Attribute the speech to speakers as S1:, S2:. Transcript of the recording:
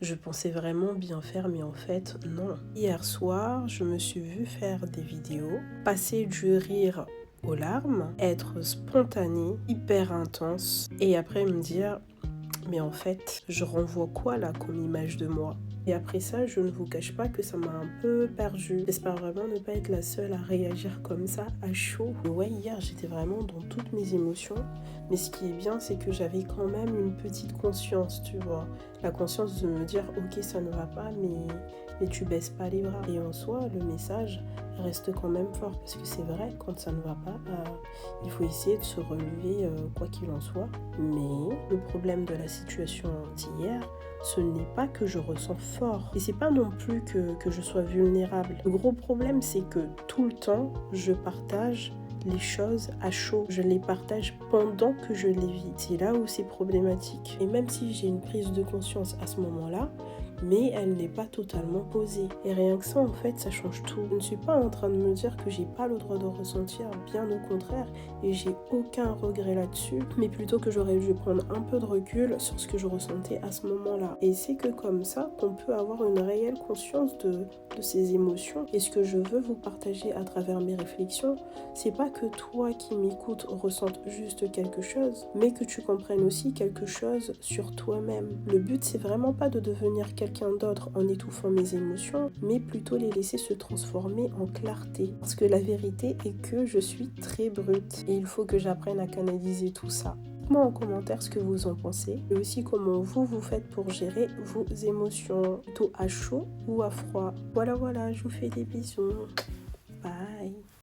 S1: Je pensais vraiment bien faire, mais en fait, non. Hier soir, je me suis vue faire des vidéos, passer du rire aux larmes, être spontanée, hyper intense, et après me dire, mais en fait, je renvoie quoi là comme image de moi? Et après ça, je ne vous cache pas que ça m'a un peu perdue. J'espère vraiment ne pas être la seule à réagir comme ça, à chaud. Ouais, hier, j'étais vraiment dans toutes mes émotions. Mais ce qui est bien, c'est que j'avais quand même une petite conscience, tu vois. La conscience de me dire, ok, ça ne va pas, mais tu baisses pas les bras. Et en soi, le message reste quand même fort. Parce que c'est vrai, quand ça ne va pas, il faut essayer de se relever quoi qu'il en soit. Mais le problème de la situation d'hier, ce n'est pas que je ressens fort. Et c'est pas non plus que je sois vulnérable. Le gros problème, c'est que tout le temps, je partage les choses à chaud. Je les partage pendant que je les vis. C'est là où c'est problématique. Et même si j'ai une prise de conscience à ce moment-là, mais elle n'est pas totalement posée. Et rien que ça, en fait, ça change tout. Je ne suis pas en train de me dire que j'ai pas le droit de ressentir, bien au contraire, et j'ai aucun regret là-dessus, mais plutôt que j'aurais dû prendre un peu de recul sur ce que je ressentais à ce moment-là. Et c'est que comme ça qu'on peut avoir une réelle conscience de ces émotions. Et ce que je veux vous partager à travers mes réflexions, c'est pas que toi qui m'écoutes ressentes juste quelque chose, mais que tu comprennes aussi quelque chose sur toi-même. Le but, c'est vraiment pas de devenir quelqu'un d'autre en étouffant mes émotions, mais plutôt les laisser se transformer en clarté. Parce que la vérité est que je suis très brute et il faut que j'apprenne à canaliser tout ça. Dites-moi en commentaire ce que vous en pensez et aussi comment vous faites pour gérer vos émotions, plutôt à chaud ou à froid. Voilà, je vous fais des bisous. Bye.